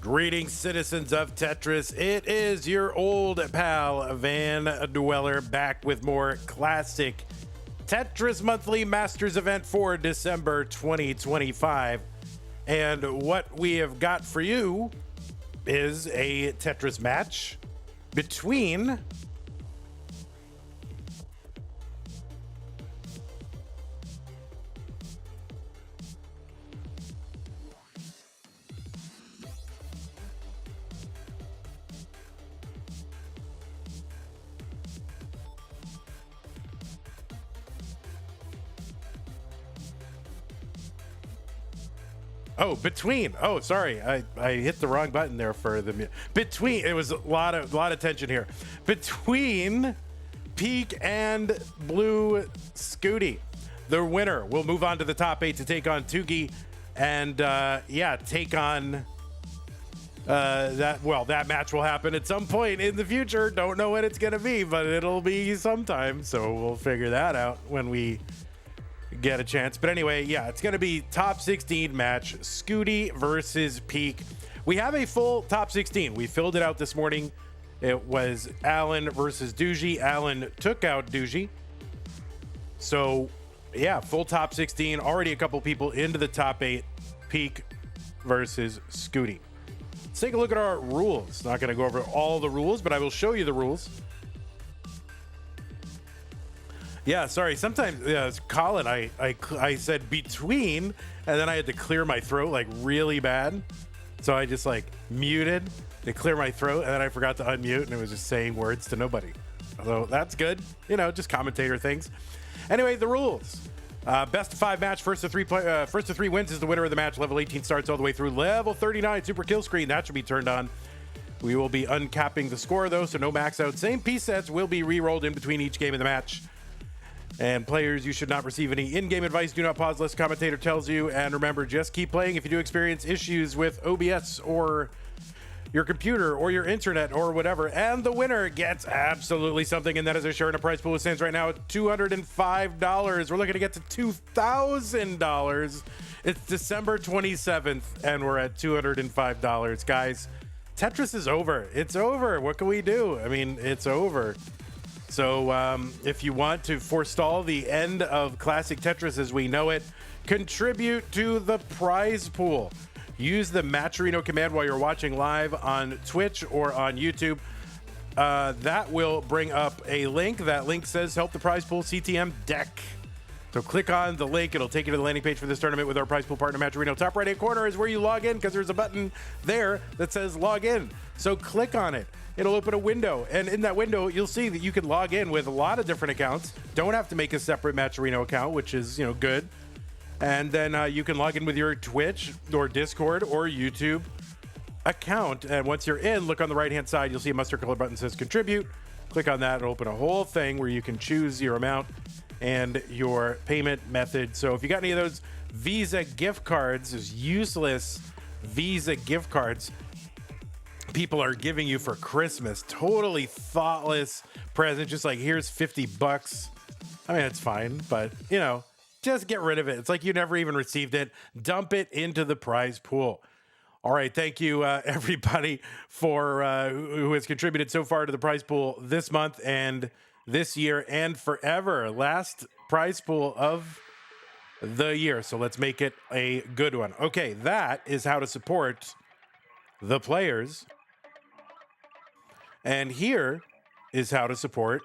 Greetings, citizens of Tetris. It is your old pal, Van Dweller, back with more classic Tetris Monthly Masters event for December 2025. And what we have got for you is a Tetris match between sorry, I hit the wrong button there for the between. It was a lot of tension here between Pkric and Blue Scuti. The winner will move on to the top 8 to take on Tugi and take on that match will happen at some point in the future. Don't know when it's gonna be, but it'll be sometime, so we'll figure that out when we get a chance. But anyway, it's going to be top 16 match, Scuti versus Pkric. We have a full top 16. We filled it out this morning. It was Alan versus Duji. Alan took out Duji. So full top 16. Already a couple people into the top 8. Pkric versus Scuti. Let's take a look at our rules. Not going to go over all the rules, but I will show you the rules. Yeah, sorry. Sometimes, Colin, I said between, and then I had to clear my throat like really bad. So I just muted to clear my throat, and then I forgot to unmute, and it was just saying words to nobody. So that's good. Just commentator things. Anyway, the rules. Best of 5 match, first to three wins is the winner of the match. Level 18 starts all the way through level 39. Super kill screen, that should be turned on. We will be uncapping the score, though, so no max out. Same piece sets will be re-rolled in between each game of the match. And players, you should not receive any in-game advice. Do not pause unless commentator tells you. And remember, just keep playing if you do experience issues with OBS or your computer or your internet or whatever. And the winner gets absolutely something, and that is a share in a prize pool. It stands right now at $205. We're looking to get to $2,000. It's December 27th, and we're at $205. Guys, Tetris is over. It's over. What can we do? I mean, it's over. So if you want to forestall the end of classic Tetris as we know it, contribute to the prize pool. Use the Matcherino command while you're watching live on Twitch or on YouTube. That will bring up a link. That link says help the prize pool CTM deck. So click on the link. It'll take you to the landing page for this tournament with our prize pool partner, Matcherino. Top right-hand corner is where you log in because there's a button there that says log in. So click on it. It'll open a window, and in that window, you'll see that you can log in with a lot of different accounts. Don't have to make a separate Matcherino account, which is, good. And then you can log in with your Twitch or Discord or YouTube account. And once you're in, look on the right-hand side. You'll see a mustard color button that says contribute. Click on that. It'll open a whole thing where you can choose your amount and your payment method. So if you got any of those Visa gift cards, those useless Visa gift cards people are giving you for Christmas, totally thoughtless present, just here's $50. I mean, it's fine, but just get rid of it. It's like you never even received it. Dump it into the prize pool. All right, thank you everybody for who has contributed so far to the prize pool this month and this year and forever. Last prize pool of the year, so let's make it a good one. Okay, that is how to support the players. And here is how to support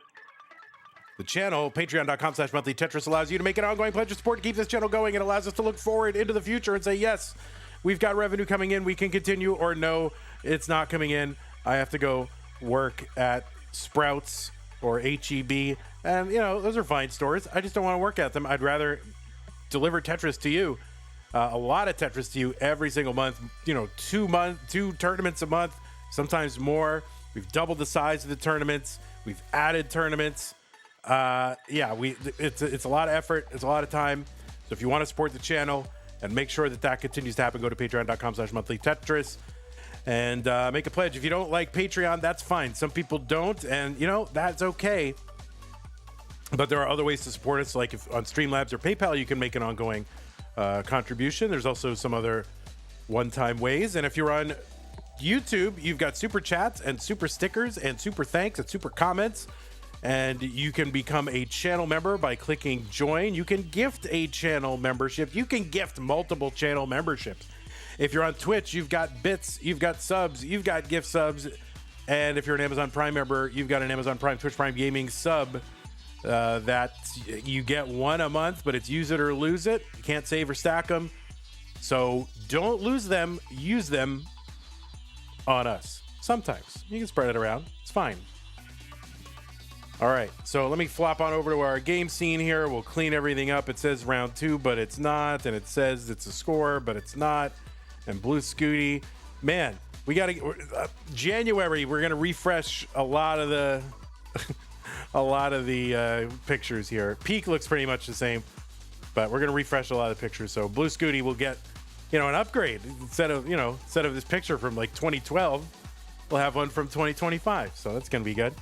the channel. Patreon.com/monthly Tetris allows you to make an ongoing pledge of support to keep this channel going. It allows us to look forward into the future and say, yes, we've got revenue coming in. We can continue, or no, it's not coming in. I have to go work at Sprouts or HEB. And, those are fine stores. I just don't want to work at them. I'd rather deliver Tetris to you, a lot of Tetris to you every single month. 2 tournaments a month, sometimes more. We've doubled the size of the tournaments. We've added tournaments. It's a lot of effort. It's a lot of time. So if you want to support the channel and make sure that continues to happen, go to patreon.com/monthly Tetris and make a pledge. If you don't like Patreon, that's fine. Some people don't, and that's okay. But there are other ways to support us, like if on Streamlabs or PayPal, you can make an ongoing contribution. There's also some other one-time ways. And if you're on YouTube, you've got super chats and super stickers and super thanks and super comments. And you can become a channel member by clicking join. You can gift a channel membership. You can gift multiple channel memberships. If you're on Twitch, you've got bits, you've got subs, you've got gift subs. And if you're an Amazon Prime member, you've got an Amazon Prime, Twitch Prime Gaming sub that you get one a month, but it's use it or lose it. You can't save or stack them. So don't lose them. Use them on us. Sometimes. You can spread it around. It's fine. All right, so let me flop on over to our game scene here. We'll clean everything up. It says round 2, but it's not. And it says it's a score, but it's not. And Blue Scuti. Man, we got to January. We're going to refresh a lot of the pictures here. Peak looks pretty much the same, but we're going to refresh a lot of the pictures. So Blue Scuti will get, an upgrade instead of this picture from like 2012. We'll have one from 2025. So that's going to be good.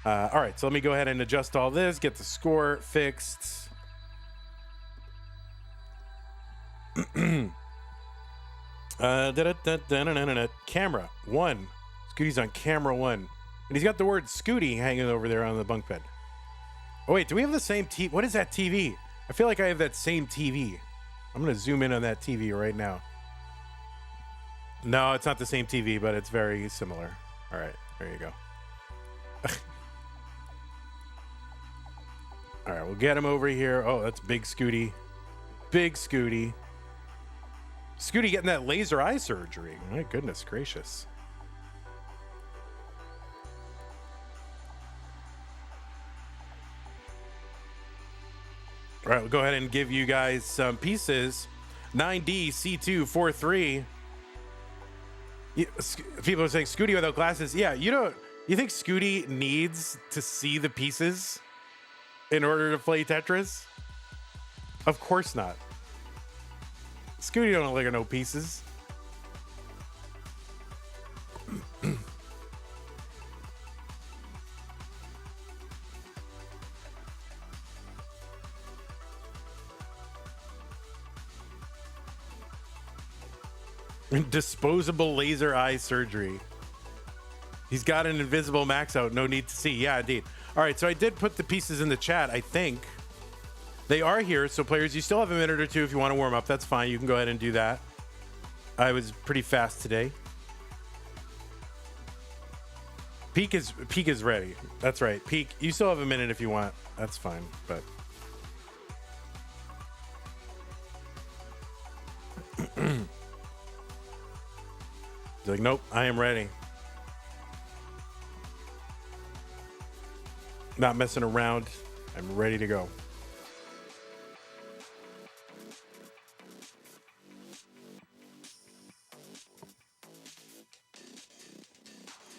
All right, so let me go ahead and adjust all this, get the score fixed. Camera 1. Scooty's on camera 1. And he's got the word Scuti hanging over there on the bunk bed. Oh, wait, do we have the same TV? What is that TV? I feel like I have that same TV. I'm going to zoom in on that TV right now. No, it's not the same TV, but it's very similar. All right, there you go. All right, we'll get him over here. Oh, that's big Scuti. Big Scuti. Scuti getting that laser eye surgery. My goodness gracious. All right, we'll go ahead and give you guys some pieces. 9D C243. People are saying Scuti without glasses. Yeah, you think Scuti needs to see the pieces in order to play Tetris? Of course not. Scuti don't look at no pieces. Disposable laser eye surgery. He's got an invisible max out. No need to see. Yeah, indeed. All right, so I did put the pieces in the chat, I think. They are here, so players, you still have a minute or two if you want to warm up. That's fine. You can go ahead and do that. I was pretty fast today. Peak is ready. That's right. Peak, you still have a minute if you want. That's fine, but... He's like, nope, I am ready. Not messing around. I'm ready to go.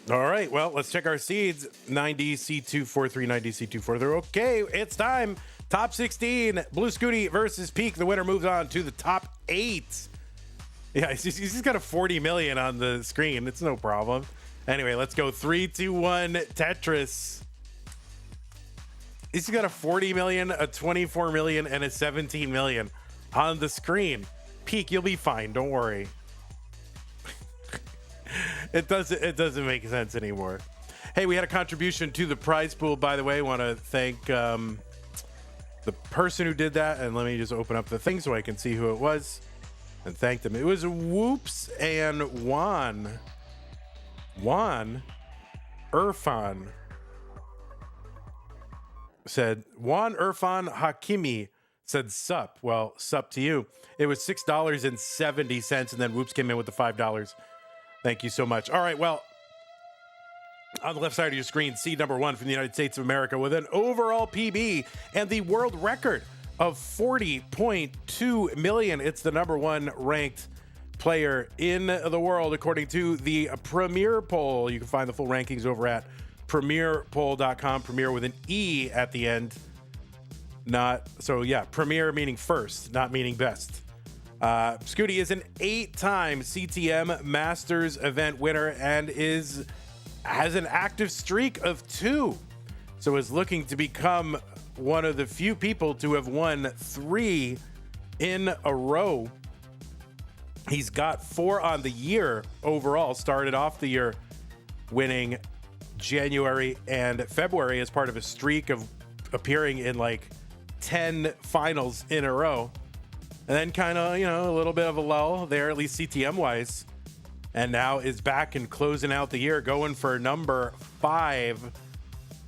All right, well, let's check our seeds. 9DC243, 9DC243. Okay, it's time. Top 16. Blue Scuti versus Peak. The winner moves on to the top 8. Yeah, he's just got a 40 million on the screen. It's no problem. Anyway, let's go 3, 2, 1. Tetris. He's got a 40 million, a 24 million, and a 17 million on the screen. Peak, you'll be fine. Don't worry. It doesn't make sense anymore. Hey, we had a contribution to the prize pool, by the way. I want to thank the person who did that. And let me just open up the thing so I can see who it was and thank them. It was Whoops and Juan Irfan said, Juan Irfan Hakimi said sup. Well, sup to you. It was $6.70, and then Whoops came in with the $5. Thank you so much. All right, well, on the left side of your screen, seed number 1 from the United States of America with an overall PB and the world record of 40.2 million. It's the number 1 ranked player in the world, according to the Premier Poll. You can find the full rankings over at premierpoll.com. Premier with an E at the end. Premier meaning first, not meaning best. Scuti is an 8-time CTM Masters event winner and has an active streak of 2. So is looking to become one of the few people to have won 3 in a row. He's got 4 on the year overall. Started off the year winning January and February as part of a streak of appearing in like 10 finals in a row. And then kind of, a little bit of a lull there, at least CTM wise. And now is back and closing out the year, going for number 5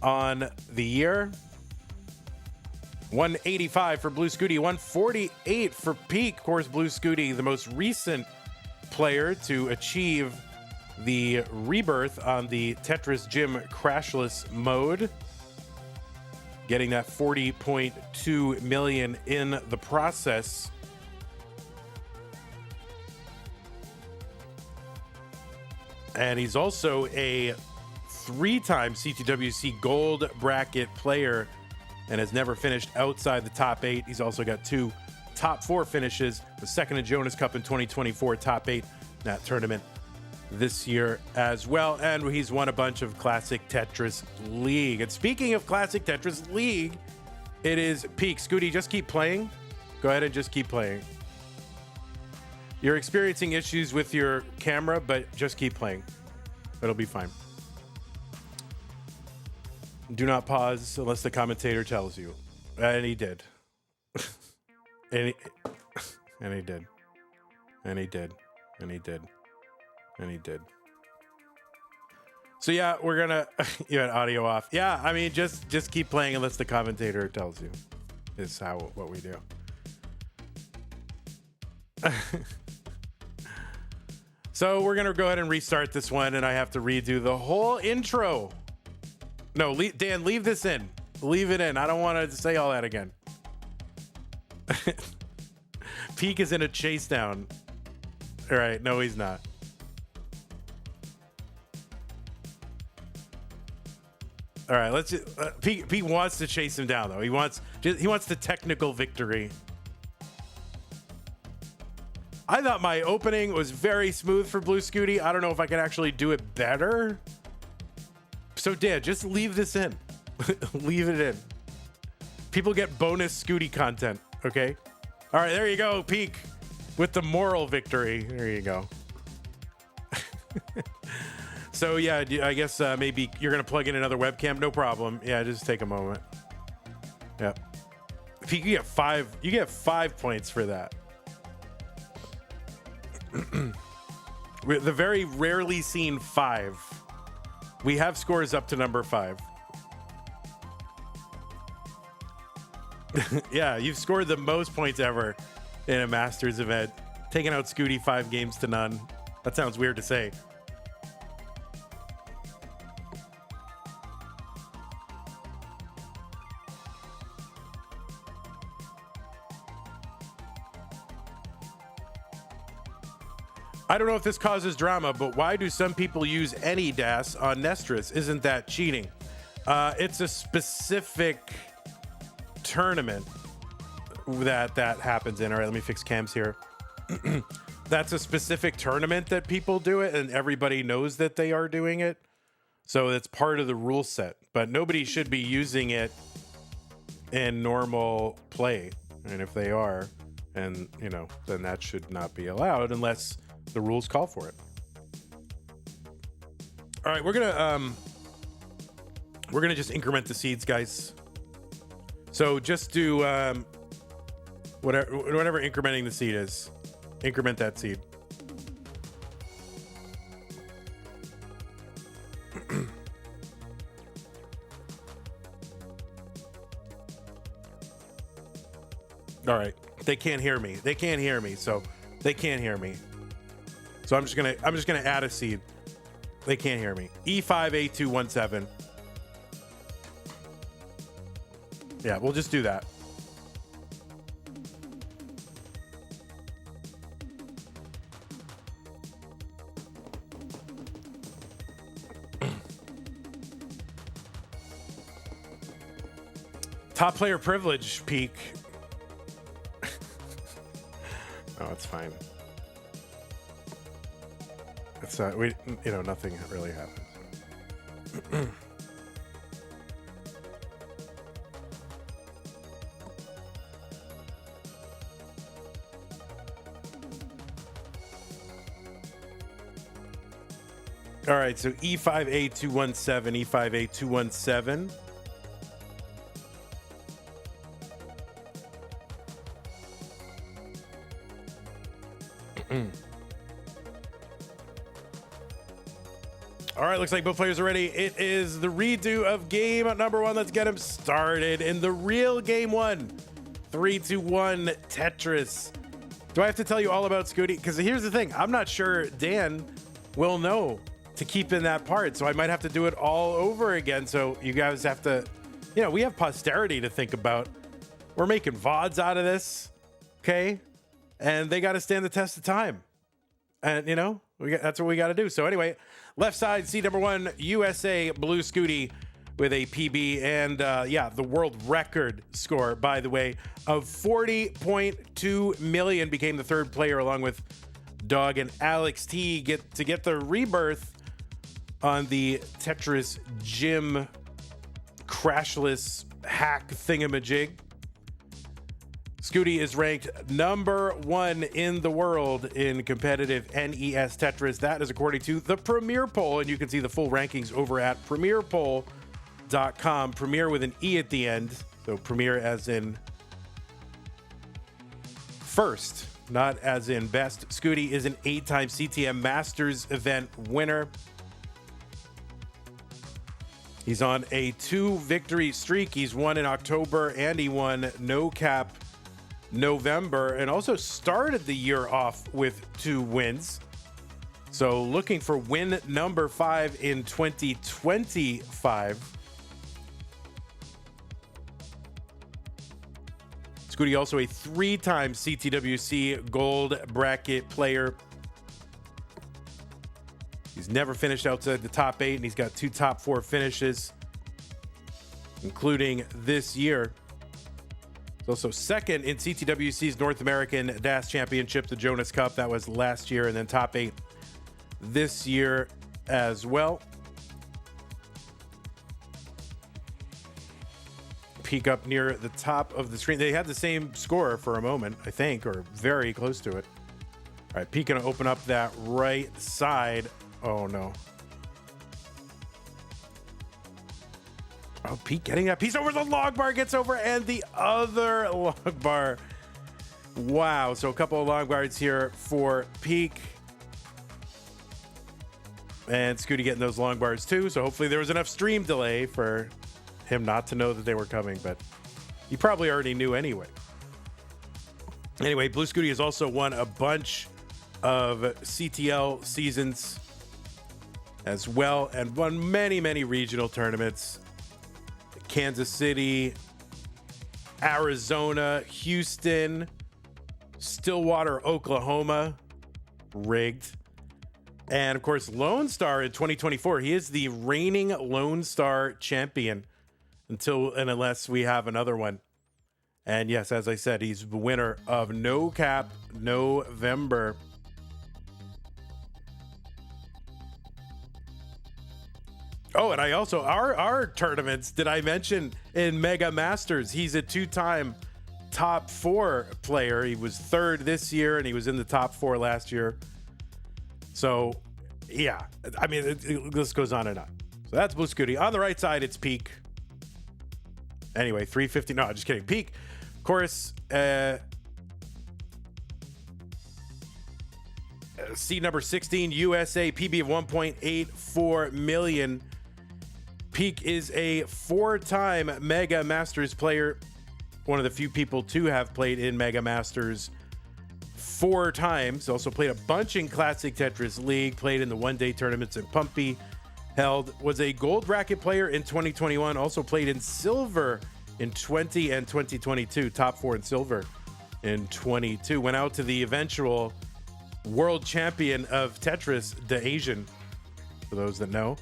on the year. 185 for Blue Scuti, 148 for Pkric. Of course, Blue Scuti, the most recent player to achieve the rebirth on the Tetris Gym crashless mode, getting that 40.2 million in the process. And he's also a 3-time CTWC gold bracket player and has never finished outside the top 8. He's also got 2 top 4 finishes, the second in Jonas Cup in 2024, top 8 that tournament this year as well. And he's won a bunch of Classic Tetris League. And speaking of Classic Tetris League, it is Pkric. Scuti, just keep playing. Go ahead and just keep playing. You're experiencing issues with your camera, but just keep playing. It'll be fine. Do not pause unless the commentator tells you. And he did. and he did. And he did. And he did. And he did. So yeah, we're gonna you had audio off. Yeah, I mean just keep playing unless the commentator tells you. Is what we do. So we're gonna go ahead and restart this one, and I have to redo the whole intro. No, Dan, leave this in. Leave it in. I don't want to say all that again. Pkric is in a chase down. All right, no, he's not. All right, let's. Pkric wants to chase him down, though. He wants the technical victory. I thought my opening was very smooth for Blue Scuti. I don't know if I can actually do it better. So, Dan, just leave this in. Leave it in. People get bonus Scuti content, okay? All right, there you go, Pkric, with the moral victory. There you go. So, yeah, I guess maybe you're going to plug in another webcam. No problem. Yeah, just take a moment. Yep. Pkric, you get 5 points for that. The very rarely seen 5. We have scores up to number 5. Yeah, you've scored the most points ever in a Masters event. Taking out Scuti 5-0. That sounds weird to say. I don't know if this causes drama, but why do some people use any DAS on Nestris? Isn't that cheating? It's a specific tournament that happens in. All right, let me fix cams here. That's a specific tournament that people do it, and everybody knows that they are doing it. So it's part of the rule set, but nobody should be using it in normal play. And if they are, and then that should not be allowed unless the rules call for it. All right, we're gonna just increment the seeds, guys. So just do whatever incrementing the seed is. Increment that seed. All right, they can't hear me. They can't hear me, so they can't hear me. So I'm just gonna add a seed. They can't hear me. E5A217. Yeah, we'll just do that. Top player privilege, Pkric. Oh, it's fine. It's nothing really happens. All right, so E5A217, E5A217. All right, looks like both players are ready. It is the redo of game number one. Let's get him started in the real game one. 3-2-1 Tetris. Do I have to tell you all about Scuti? Because here's the thing. I'm not sure Dan will know to keep in that part. So I might have to do it all over again. So you guys have to, we have posterity to think about. We're making VODs out of this. Okay. And they got to stand the test of time. And, that's what we got to do. So anyway, left side, seed number one, USA Blue Scuti with a PB. And the world record score, by the way, of 40.2 million, became the third player along with Dog and Alex T get the rebirth on the Tetris gym crashless hack thingamajig. Scuti is ranked number one in the world in competitive NES Tetris. That is according to the Premier Poll, and you can see the full rankings over at premierpoll.com. Premier with an E at the end, so Premier as in first, not as in best. Scuti is an 8-time CTM Masters event winner. He's on a 2-victory streak. He's won in October and he won No Cap November, and also started the year off with 2 wins. So looking for win number 5 in 2025. Scuti also a 3-time CTWC gold bracket player. He's never finished outside the top 8, and he's got 2 top 4 finishes, including this year. He's also second in CTWC's North American DAS Championship, the Jonas Cup. That was last year, and then top 8 this year as well. Peek up near the top of the screen. They had the same score for a moment, I think, or very close to it. All right, Peek gonna open up that right side. Oh no. Oh, Pete getting that piece over the log bar, gets over, and the other log bar. Wow. So a couple of log bars here for Peak. And Scuti getting those long bars too. So hopefully there was enough stream delay for him not to know that they were coming, but he probably already knew anyway. Anyway, Blue Scuti has also won a bunch of CTL seasons as well, and won many, many regional tournaments. Kansas City, Arizona, Houston, Stillwater, Oklahoma, rigged. And of course, Lone Star in 2024. He is the reigning Lone Star champion until and unless we have another one. And yes, as I said, he's the winner of No Cap November. Oh, and I also, our tournaments, did I mention in Mega Masters, he's a 2-time top 4 player. He was 3rd this year, and he was in the top 4 last year. So, yeah, I mean, this goes on and on. So that's Blue Scuti. On the right side, it's Peak. Anyway, 350. No, just kidding. Peak, of course, seed number 16, USA, PB of 1.84 million. Peak is a 4-time Mega Masters player. One of the few people to have played in Mega Masters 4 times. Also played a bunch in Classic Tetris League, played in the one-day tournaments in Pumpy, held, was a gold bracket player in 2021, also played in silver in 20 and 2022, top 4 in silver in 22. Went out to the eventual world champion of Tetris, the Asian, for those that know.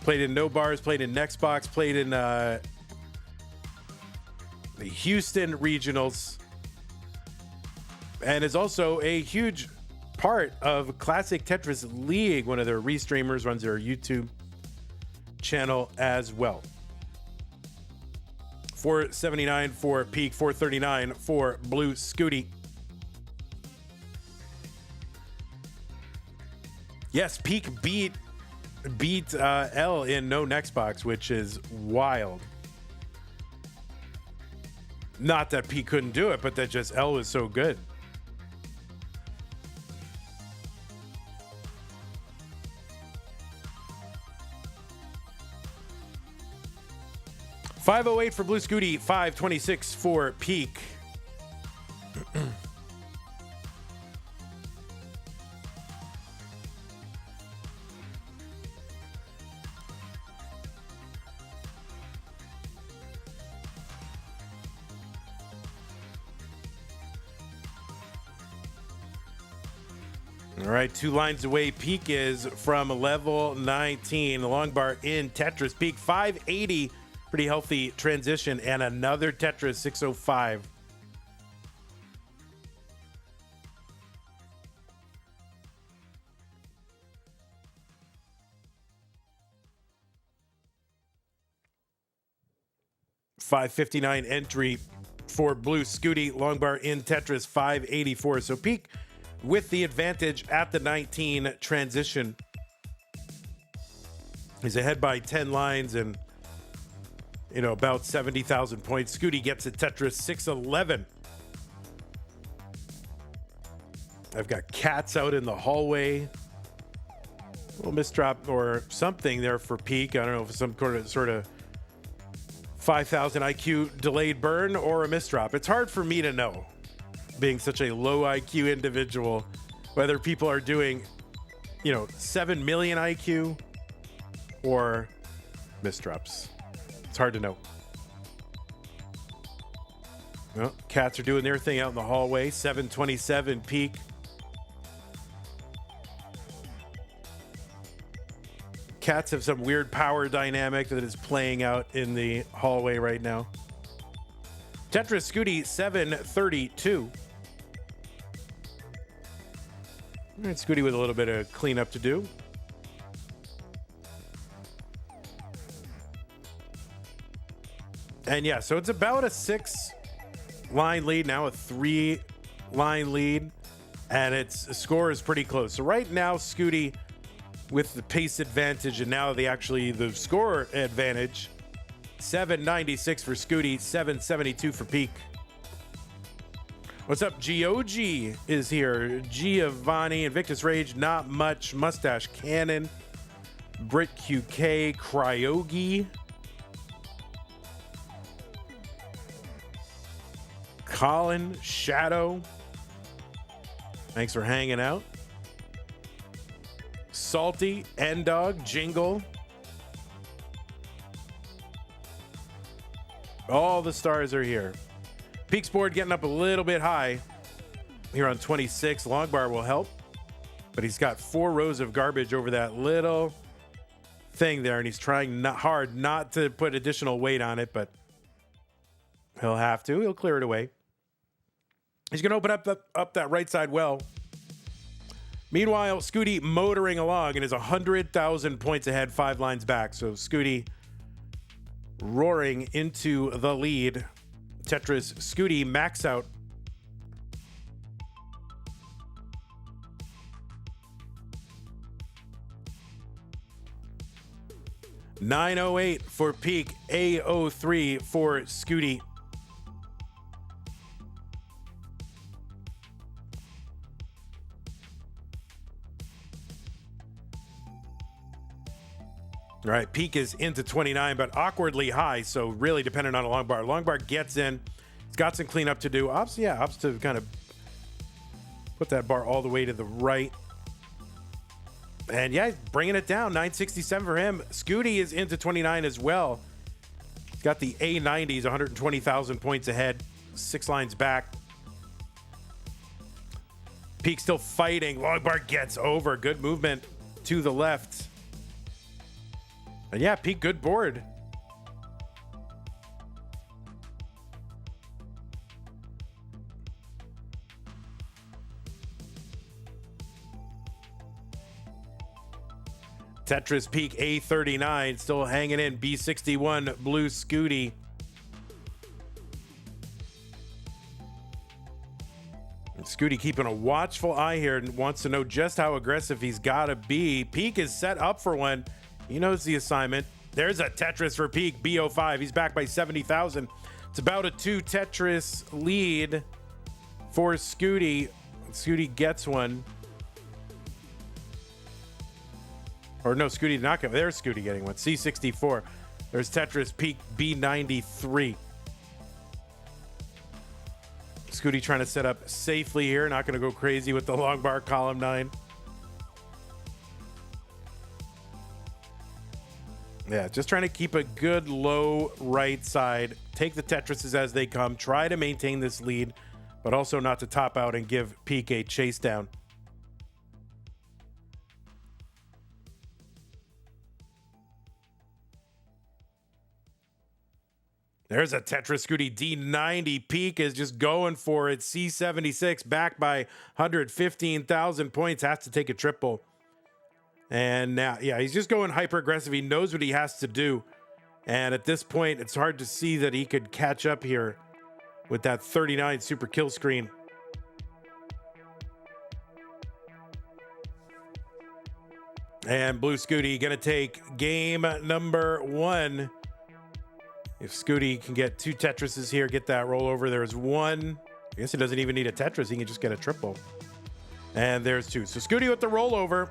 Played in No Bars, played in Next Box, played in the Houston regionals, and is also a huge part of Classic Tetris League. One of their restreamers, runs their YouTube channel as well. 479 for Peak, 439 for Blue Scuti. Yes, Peak beat L in no next box, which is wild. Not that Peak couldn't do it, but that just L was so good. $508 for Blue Scuti, $526 for Peak. All right, 2 lines away. Peak is from level 19. The long bar in Tetris. Peak 580. Pretty healthy transition. And another Tetris 605. $559 entry for Blue Scuti. Long bar in Tetris 584. So Peak with the advantage at the 19 transition. He's ahead by 10 lines and, you know, about 70,000 points. Scuti gets a Tetris 611. I've got cats out in the hallway. A little misdrop or something there for Peak. I don't know if it's some sort of 5,000 IQ delayed burn or a misdrop. It's hard for me to know, being such a low IQ individual, whether people are doing, you know, 7 million IQ or misdrops. It's hard to know. Well, cats are doing their thing out in the hallway. 727 Peak. Cats have some weird power dynamic that is playing out in the hallway right now. Tetris Scuti 732. All right, Scuti with a little bit of cleanup to do. And yeah, so it's about a 6-line lead, now a 3-line lead, and its score is pretty close. So right now, Scuti with the pace advantage, and now the score advantage. 796 for Scuti, 772 for Peak. What's up? GOG is here. Giovanni, Invictus Rage, Not Much, Mustache Cannon, Brit QK, Cryogi, Colin, Shadow. Thanks for hanging out. Salty, N-Dog, Jingle. All the stars are here. Peak's board getting up a little bit high here on 26. Long bar will help, but he's got 4 rows of garbage over that little thing there, and he's trying hard not to put additional weight on it, but he'll have to. He'll clear it away. He's going to open up that right side well. Meanwhile, Scuti motoring along and is 100,000 points ahead, 5 lines back. So Scuti roaring into the lead. Tetris Scuti max out. $908 for Peak, $803 for Scuti. All right, Peak is into 29, but awkwardly high, so really dependent on a long bar. Long bar gets in. It's got some cleanup to do. Opts to kind of put that bar all the way to the right. And yeah, bringing it down. 967 for him. Scuti is into 29 as well. He's got the A90s, 120,000 points ahead, 6 lines back. Peak still fighting. Long bar gets over. Good movement to the left. And yeah, Peak, good board. Tetris Peak A39 still hanging in. B61 Blue Scuti. Scuti keeping a watchful eye here and wants to know just how aggressive he's got to be. Pkric is set up for one. He knows the assignment. There's a Tetris for Pkric, B05. He's back by 70,000. It's about a 2 Tetris lead for Scuti. Scuti gets one. Or no, Scuti did not get. There's Scuti getting one. C64. There's Tetris, Pkric, B93. Scuti trying to set up safely here. Not going to go crazy with the long bar, column 9. Yeah, just trying to keep a good low right side. Take the Tetrises as they come. Try to maintain this lead, but also not to top out and give Pkric a chase down. There's a Tetris Scuti D90. Pkric is just going for it. C76 back by 115,000 points. Has to take a triple. And now, yeah, he's just going hyper aggressive. He knows what he has to do. And at this point, it's hard to see that he could catch up here with that 39 super kill screen. And Blue Scuti going to take game number 1. If Scuti can get 2 Tetrises here, get that rollover. There's 1. I guess he doesn't even need a Tetris. He can just get a triple. And there's 2. So Scuti with the rollover.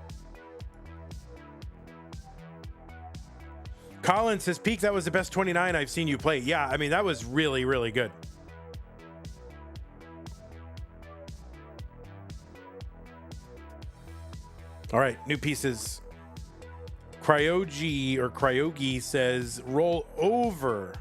Colin says, Pkric, that was the best 29 I've seen you play. Yeah, I mean, that was really, really good. All right, new pieces. Cryogi says, roll over.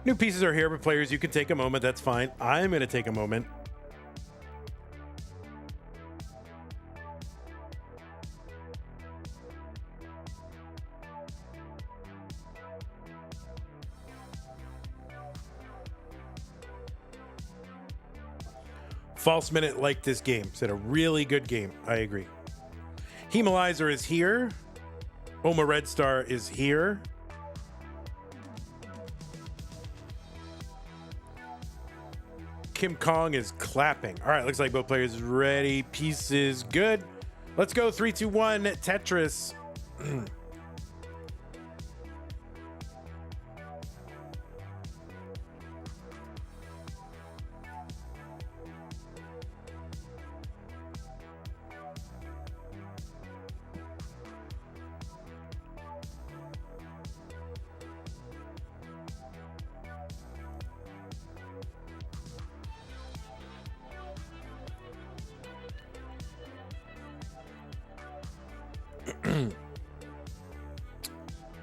New pieces are here, but players, you can take a moment. That's fine. I'm going to take a moment. False Minute liked this game. Said a really good game. I agree. Hemalizer is here. Oma Red Star is here. Kim Kong is clapping. All right, looks like both players ready. Pieces good. Let's go 3, 2, 1. Tetris.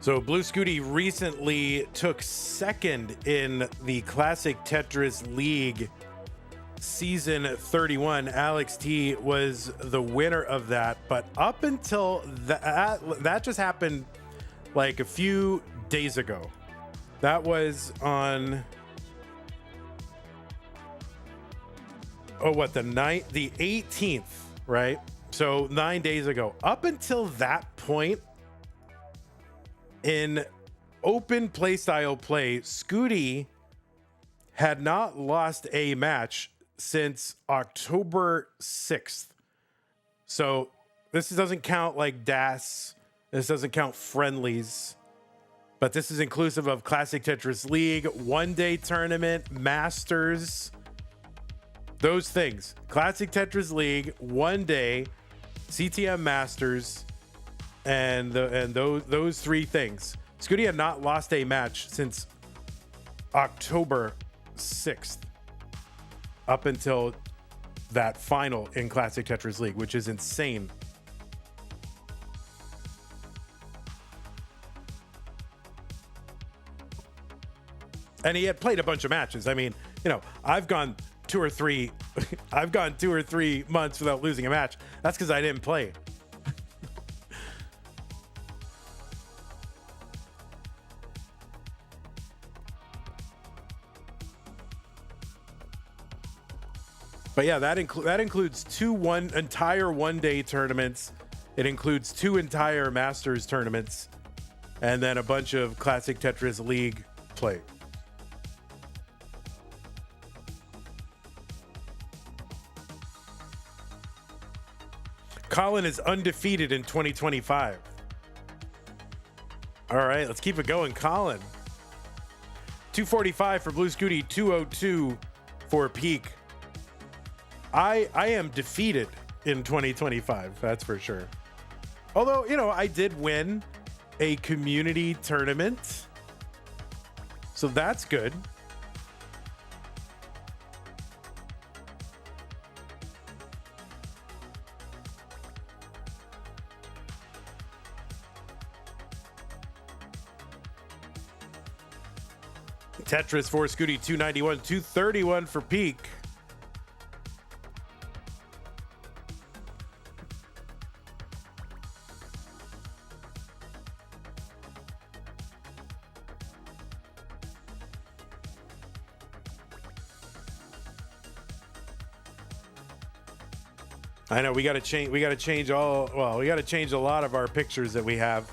So Blue Scuti recently took second in the Classic Tetris League Season 31. Alex T was the winner of that, but up until that just happened like a few days ago. That was on the 18th, right? So 9 days ago. Up until that point, in open playstyle play, Scuti had not lost a match since October 6th. So this doesn't count like DAS. This doesn't count friendlies. But this is inclusive of Classic Tetris League, one-day tournament, Masters, those things. Classic Tetris League, one day, CTM Masters, and those 3 things. Scuti had not lost a match since October 6th up until that final in Classic Tetris League, which is insane. And he had played a bunch of matches. I mean, you know, I've gone 2 or 3 months without losing a match. That's because I didn't play. But yeah, that includes 2 entire one-day tournaments. It includes 2 entire Masters tournaments and then a bunch of Classic Tetris League play. Colin is undefeated in 2025. All right, let's keep it going. Colin. 245 for Blue Scuti, 202 for Peak. I am defeated in 2025, that's for sure. Although, you know, I did win a community tournament, so that's good. Tetris for Scuti, 291, 231 for Peak. I know we got to change. We got to change all. Well, we got to change a lot of our pictures that we have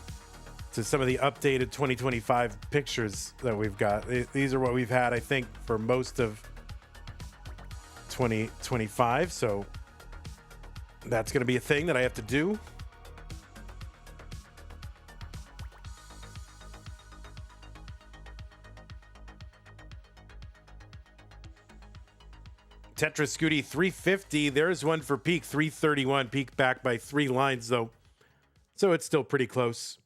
to some of the updated 2025 pictures that we've got. These are what we've had, I think, for most of 2025. So that's going to be a thing that I have to do. Tetris Scuti 350. There's one for Peak 331. Peak back by 3 lines though, so it's still pretty close.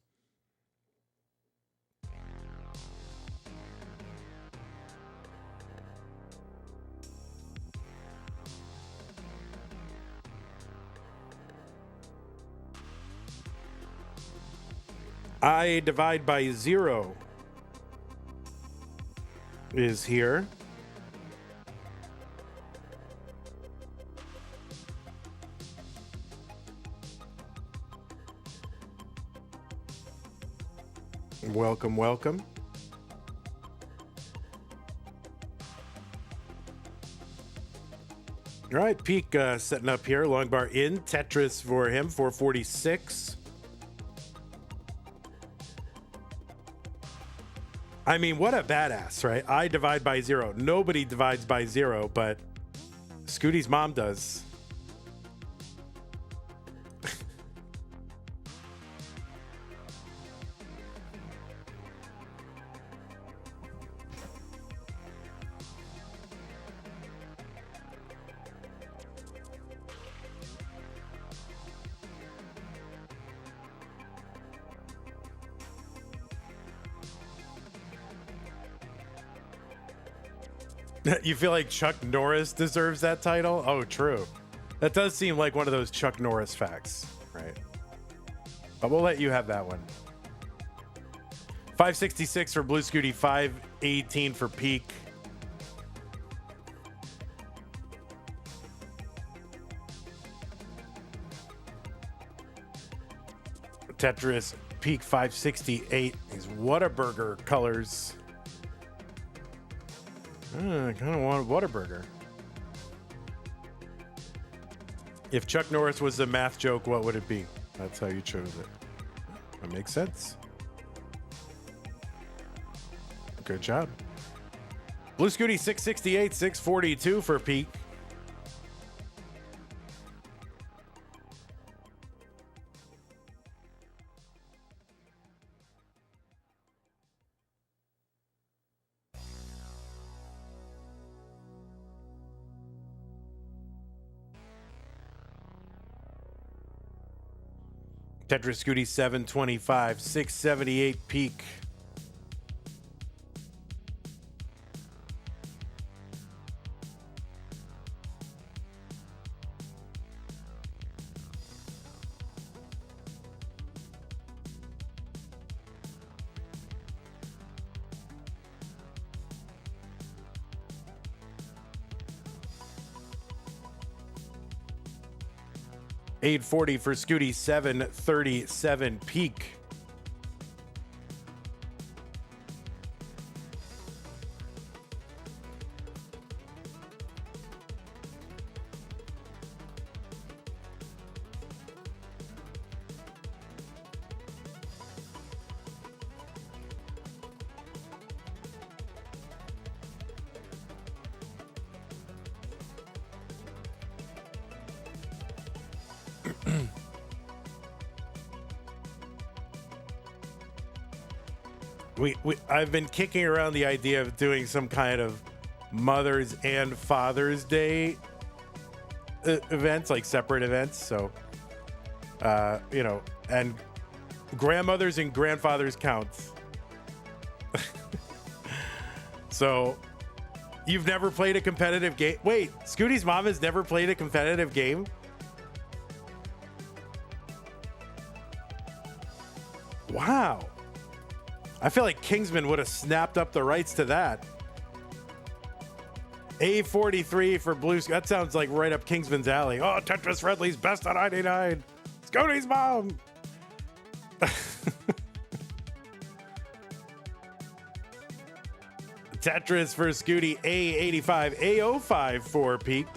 I divide by 0 is here. Welcome, welcome. All right, Peak setting up here. Long bar in. Tetris for him, 446. I mean, what a badass, right? I divide by 0. Nobody divides by 0, but Scuti's mom does. You feel like Chuck Norris deserves that title? Oh, true. That does seem like one of those Chuck Norris facts, right? But we'll let you have that one. 566 for Blue Scuti, 518 for Peak. Tetris Peak 568. These Whataburger colors. I kind of want Whataburger. If Chuck Norris was a math joke, what would it be? That's how you chose it. That makes sense. Good job. Blue Scuti 668, 642 for Peak. Tetris Scuti 725, 678 Peak. $840 for Scuti, 737 Peak. I've been kicking around the idea of doing some kind of Mother's and Father's Day events, like separate events. So, you know, and grandmothers and grandfathers counts. So, you've never played a competitive game? Wait, Scooty's mom has never played a competitive game? Wow. I feel like Kingsman would have snapped up the rights to that. A43 for Blue. That sounds like right up Kingsman's alley. Oh, Tetris Friendly's best of 99. Scooty's mom. Tetris for Scuti. A85. A05 for Pete.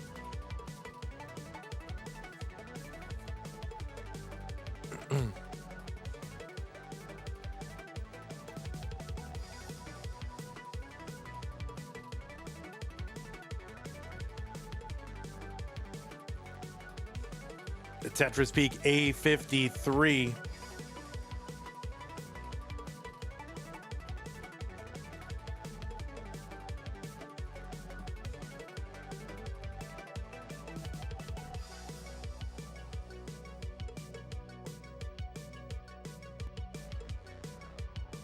Tetris Peak A53.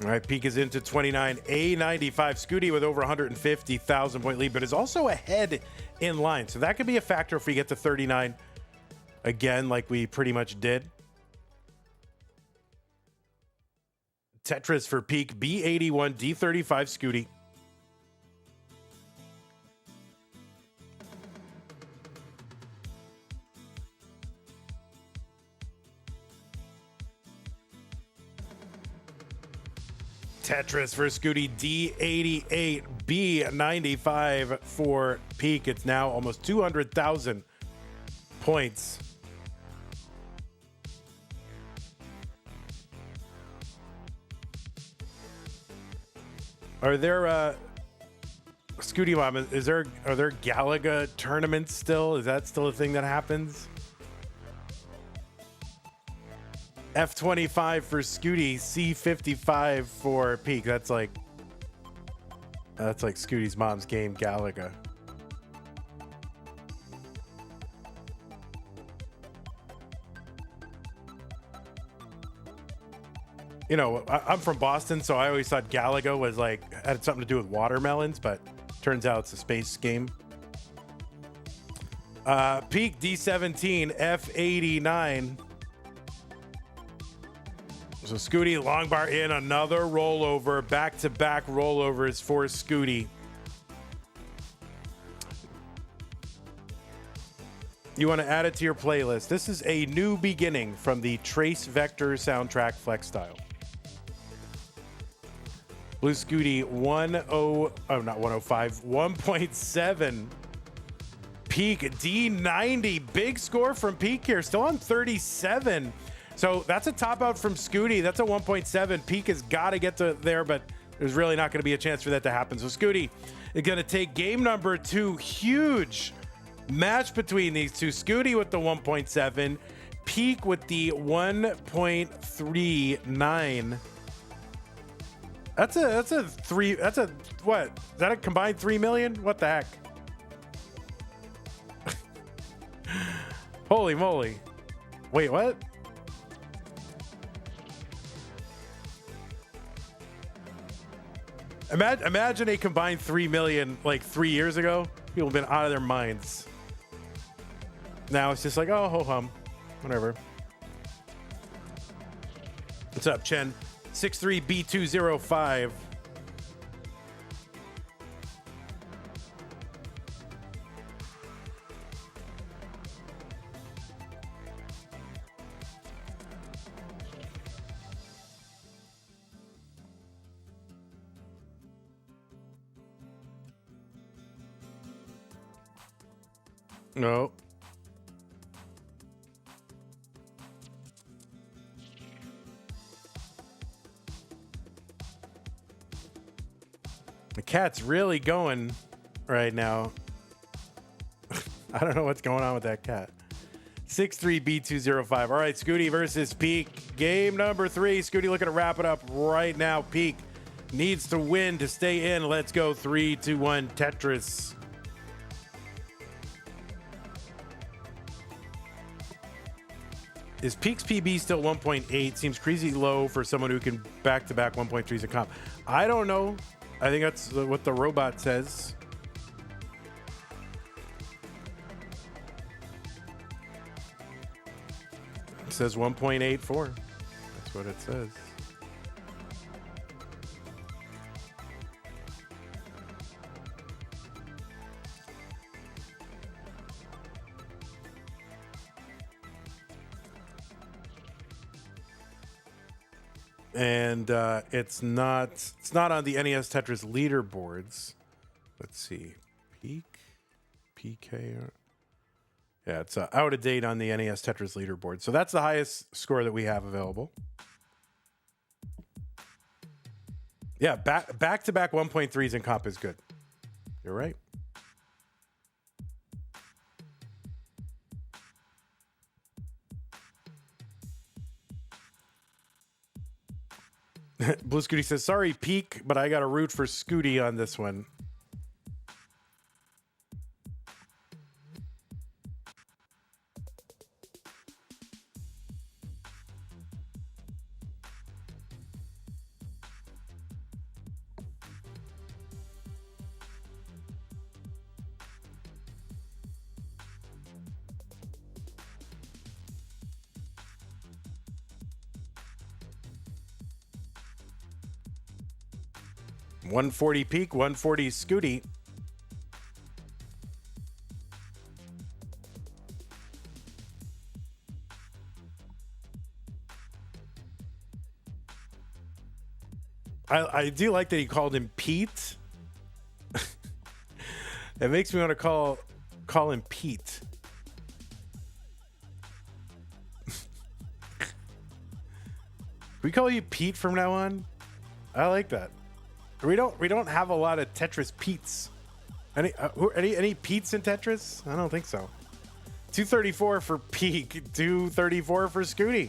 All right, Peak is into 29. A95. Scuti with over 150,000 point lead, but is also ahead in line. So that could be a factor if we get to 39 again, like we pretty much did. Tetris for Peak. B81. D35 Scuti. Tetris for Scuti. D88. B95 for Peak. It's now almost 200,000 points. Are there Scuti Mom, are there Galaga tournaments still? Is that still a thing that happens? F25 for Scuti, C55 for Peak. That's like Scooty's mom's game, Galaga. You know, I'm from Boston, so I always thought Galaga was like had something to do with watermelons, but turns out it's a space game. Peak D17, F89. So Scuti, long bar in, another rollover, back-to-back rollovers for Scuti. You want to add it to your playlist. This is a new beginning from the Trace Vector soundtrack Flex Style. Blue Scuti 1.7. Peak D90. Big score from Peak here. Still on 37. So that's a top out from Scuti. That's a 1.7. Peak has got to get to there, but there's really not going to be a chance for that to happen. So Scuti is going to take game number 2. Huge match between these two. Scuti with the 1.7. Peak with the 1.39. That's a what? Is that a combined 3 million? What the heck? Holy moly. Wait, what? Imagine a combined 3 million like 3 years ago. People have been out of their minds. Now it's just like, oh, ho hum. Whatever. What's up, Chen? 63B205. No. The cat's really going right now. I don't know what's going on with that cat. 63B205. All right, Scuti versus Peak. Game number 3. Scuti looking to wrap it up right now. Peak needs to win to stay in. Let's go. 3, 2, 1, Tetris. Is Peak's PB still 1.8? Seems crazy low for someone who can back-to-back 1.3s a comp. I don't know. I think that's what the robot says. It says 1.84. That's what it says. And it's not on the NES Tetris leaderboards. Let's see, PK. Yeah, it's out of date on the NES Tetris leaderboard. So that's the highest score that we have available. Yeah, back to back 1.3s in comp is good. You're right. Blue Scuti says, sorry, Peak, but I got to root for Scuti on this one. $140 Peak, $140 Scuti. I do like that he called him Pete. It makes me want to call him Pete. We call you Pete from now on? I like that. We don't have a lot of Tetris Pete's. Any Pete's in Tetris? I don't think so. 234 for Peak, 234 for Scuti.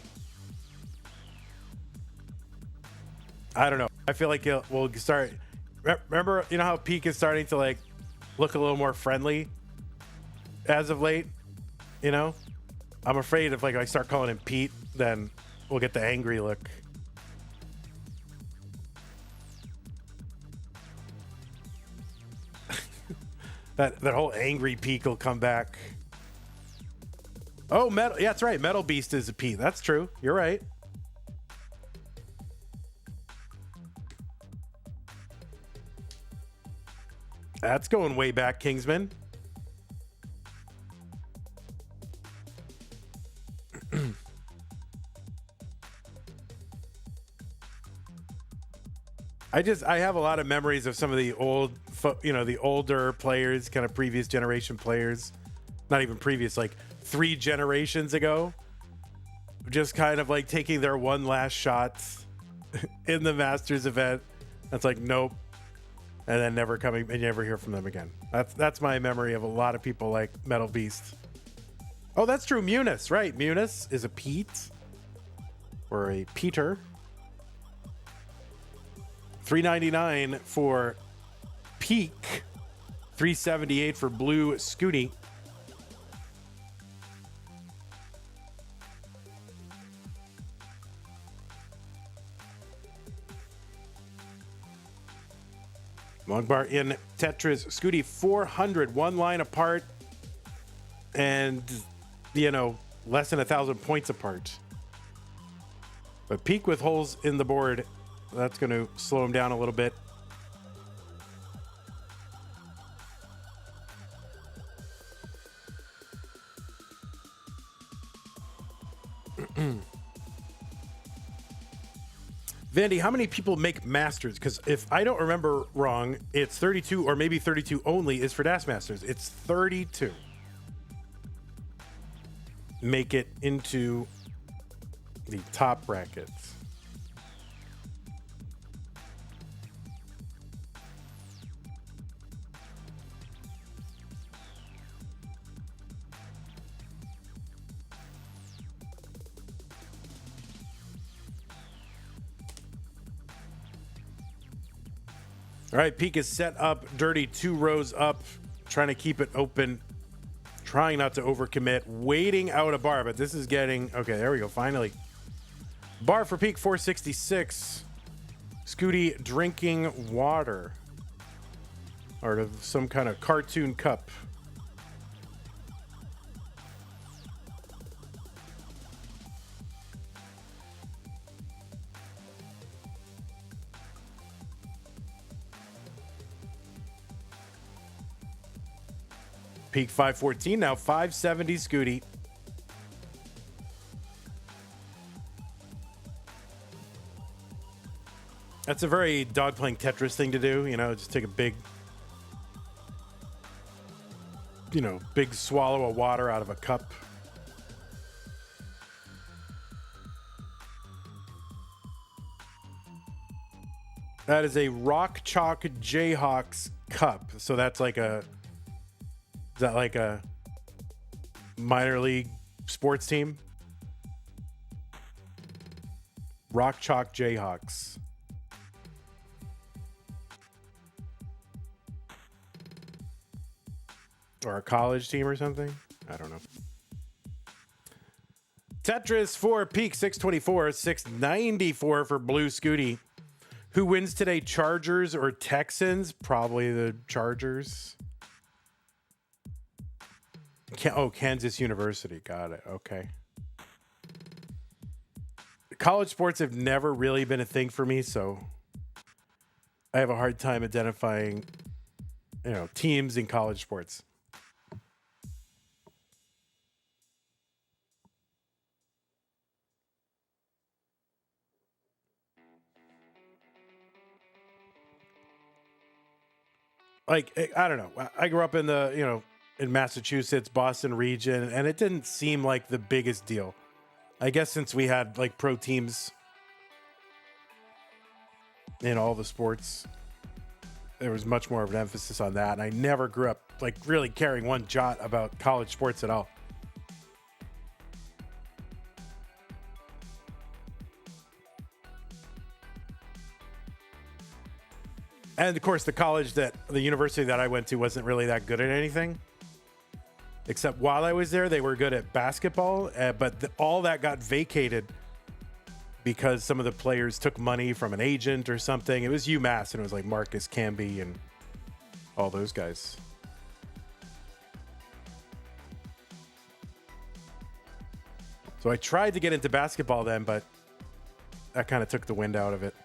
I don't know. I feel like we'll start. Remember, you know how Peak is starting to like look a little more friendly as of late. You know, I'm afraid if like I start calling him Pete, then we'll get the angry look. That whole angry Peak will come back. Oh, Metal. Yeah, that's right. Metal Beast is a Pete. That's true. You're right. That's going way back, Kingsman. I have a lot of memories of some of the the older players, kind of previous generation players, not even previous, like 3 generations ago, just kind of like taking their one last shot in the Masters event. That's like, nope. And then never coming, and you never hear from them again. That's my memory of a lot of people like Metal Beast. Oh, that's true. Munis, right? Munis is a Pete or a Peter. $399 for Peak, $378 for Blue Scuti. Longbar in Tetris. Scuti 400, one line apart, and less than 1,000 points apart. But Peak with holes in the board, that's going to slow him down a little bit. Vandy, how many people make Masters? Because if I don't remember wrong, it's 32 or maybe 32 only is for DAS Masters. It's 32. Make it into the top brackets. All right, Peak is set up dirty, 2 rows up, trying to keep it open, trying not to overcommit, waiting out a bar, but this is getting, okay, there we go, finally. Bar for Peak, 466. Scuti drinking water out of some kind of cartoon cup. Peak 514, now 570 Scuti. That's a very dog playing Tetris thing to do, you know, just take a big, you know, big swallow of water out of a cup. That is a Rock Chalk Jayhawks cup. So that's like a, is that like a minor league sports team? Rock Chalk Jayhawks. Or a college team or something? I don't know. Tetris for Peak, 624, 694 for Blue Scuti. Who wins today, Chargers or Texans? Probably the Chargers. Oh, Kansas University. Got it. Okay. College sports have never really been a thing for me, so I have a hard time identifying, you know, teams in college sports. Like, I don't know. I grew up in the, you know, in Massachusetts, Boston region, and it didn't seem like the biggest deal. I guess since we had like pro teams in all the sports, there was much more of an emphasis on that. And I never grew up like really caring one jot about college sports at all. And of course, the university that I went to wasn't really that good at anything. Except while I was there, they were good at basketball. But all that got vacated because some of the players took money from an agent or something. It was UMass, and it was like Marcus Camby and all those guys. So I tried to get into basketball then, but that kind of took the wind out of it.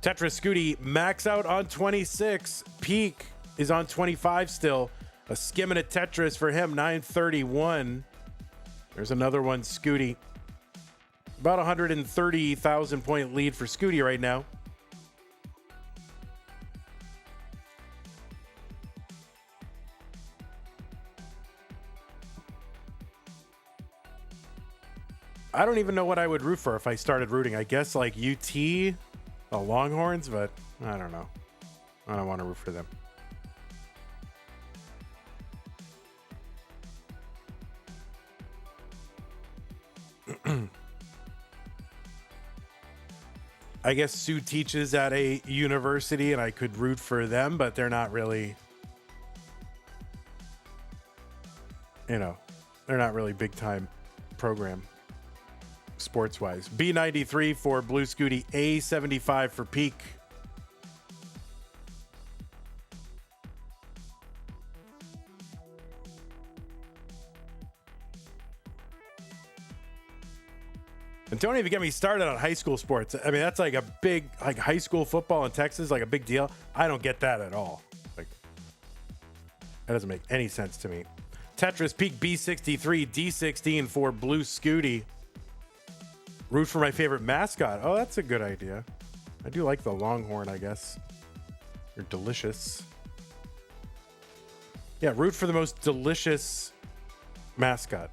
Tetris Scuti max out on 26. Peak is on 25 still. A skimming at Tetris for him, 931. There's another one, Scuti. About 130,000 point lead for Scuti right now. I don't even know what I would root for if I started rooting. I guess like UT, the Longhorns, but I don't know. I don't want to root for them. I guess Sue teaches at a university and I could root for them, but they're not really, you know, they're not really big time program sports wise. B93 for Blue Scuti, A75 for Peak. And don't even get me started on high school sports. I mean, that's like a big, like high school football in Texas, like a big deal. I don't get that at all. Like, that doesn't make any sense to me. Tetris Peak B63, D16 for Blue Scuti. Root for my favorite mascot. Oh, that's a good idea. I do like the Longhorn, I guess. They're delicious. Yeah, root for the most delicious mascot.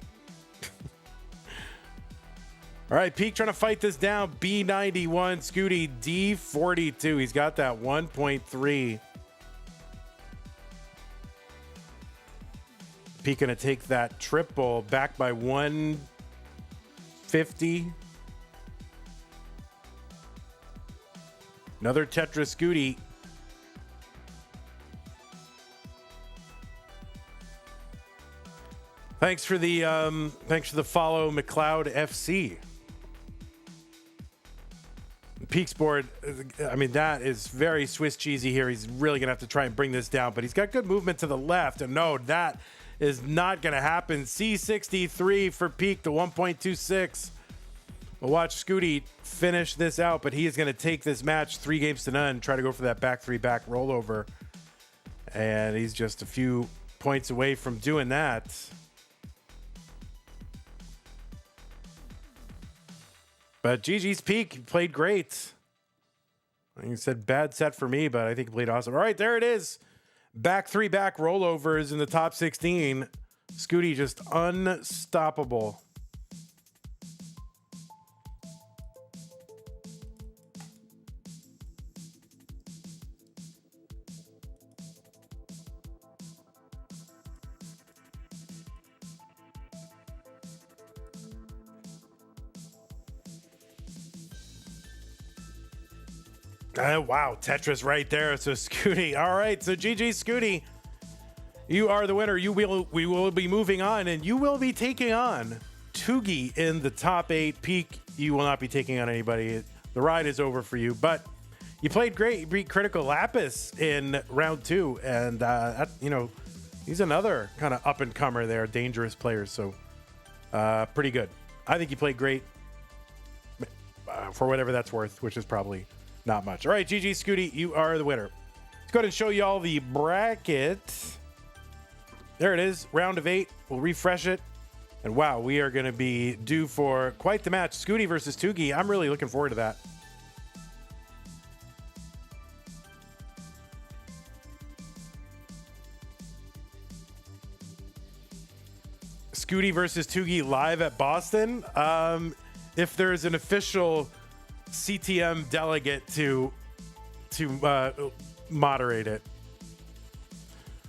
All right, Peak trying to fight this down. B91, Scuti, D42. He's got that 1.3. Peak going to take that triple back by 150. Another Tetris Scuti. Thanks for the follow, McLeod FC. Peaks board, I mean, that is very Swiss cheesy here. He's really going to have to try and bring this down, but he's got good movement to the left. And no, that is not going to happen. C63 for Peak to 1.26. We'll watch Scuti finish this out, but he is going to take this match 3-0, try to go for that back three back rollover. And he's just a few points away from doing that. But GG's Peak, he played great. Like you said, bad set for me, but I think he played awesome. All right, there it is. Back three back rollovers in the top 16. Scuti just unstoppable. Wow, Tetris right there. So Scuti. All right, so GG Scuti. You are the winner. We will be moving on, and you will be taking on Tugi in the top 8. Peak, you will not be taking on anybody. The ride is over for you, but you played great. You beat Critical Lapis in round 2, and he's another kind of up and comer there, dangerous player. So pretty good. I think you played great for whatever that's worth, which is probably not much. All right, GG Scuti, you are the winner. Let's go ahead and show you all the bracket. There it is, round of 8. We'll refresh it. And wow, we are going to be due for quite the match. Scuti versus Tugi. I'm really looking forward to that. Scuti versus Tugi live at Boston. If there's an official CTM delegate to moderate it.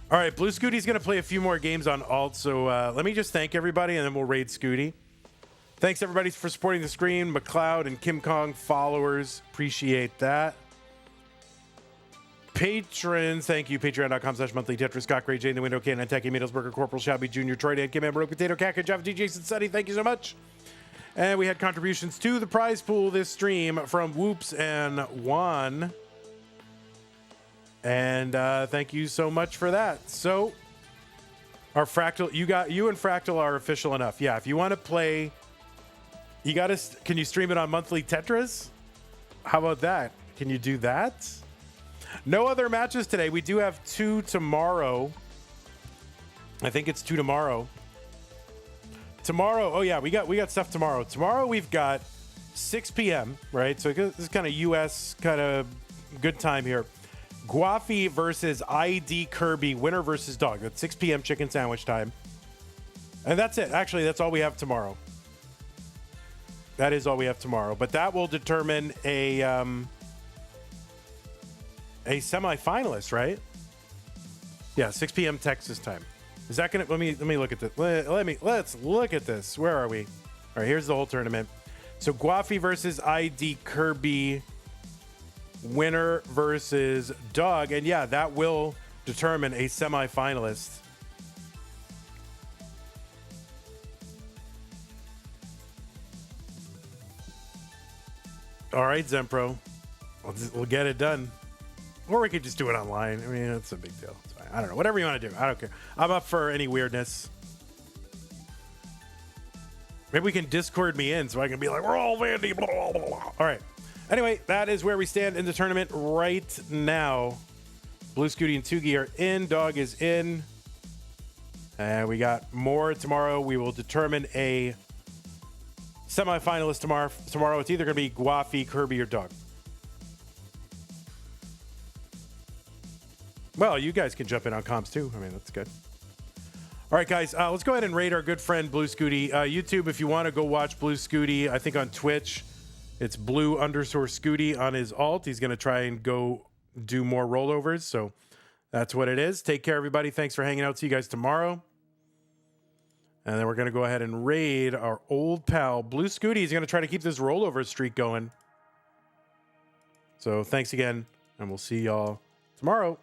All right, Blue Scuti's going to play a few more games on alt, so let me just thank everybody, and then we'll raid Scuti. Thanks, everybody, for supporting the stream. McLeod and Kim Kong followers, appreciate that. Patrons, thank you. Patreon.com/monthly Tetris, Scott, Gray, Jane, The Window, Cannon, Techie, Middlesburger, Corporal, Shabby, Junior, Troy, Dan, Kim, Amber, Potato, Kaka, Java, D, Jason, Sunny, thank you so much. And we had contributions to the prize pool this stream from Whoops and Juan. And thank you so much for that. So our Fractal, you and Fractal are official enough. Yeah, if you want to play, can you stream it on monthly Tetris? How about that? Can you do that? No other matches today. We do have 2 tomorrow. I think it's 2 tomorrow. Tomorrow, oh yeah, we got stuff tomorrow. Tomorrow we've got 6 p.m., right? So this is kind of U.S. kind of good time here. Guafi versus ID Kirby, winner versus dog. That's 6 p.m. chicken sandwich time. And that's it. Actually, that's all we have tomorrow. That is all we have tomorrow. But that will determine a semifinalist, right? Yeah, 6 p.m. Texas time. Is that gonna? Let me look at this. Let's look at this. Where are we? All right, here's the whole tournament. So Guafi versus ID Kirby, winner versus dog, and yeah, that will determine a semifinalist. All right, Zempro, we'll get it done, or we could just do it online. I mean, it's a big deal. I don't know. Whatever you want to do. I don't care. I'm up for any weirdness. Maybe we can Discord me in so I can be like, we're all Vandy, blah, blah, blah, blah. All right. Anyway, that is where we stand in the tournament right now. Blue Scuti and Tugi are in. Dog is in. And we got more tomorrow. We will determine a semifinalist tomorrow. It's either going to be Guafi, Kirby, or Dog. Well, you guys can jump in on comms too. I mean, that's good. All right, guys, let's go ahead and raid our good friend Blue Scuti. YouTube, if you want to go watch Blue Scuti, I think on Twitch, it's blue_Scuti on his alt. He's going to try and go do more rollovers. So that's what it is. Take care, everybody. Thanks for hanging out. See you guys tomorrow. And then we're going to go ahead and raid our old pal Blue Scuti. He's going to try to keep this rollover streak going. So thanks again, and we'll see y'all tomorrow.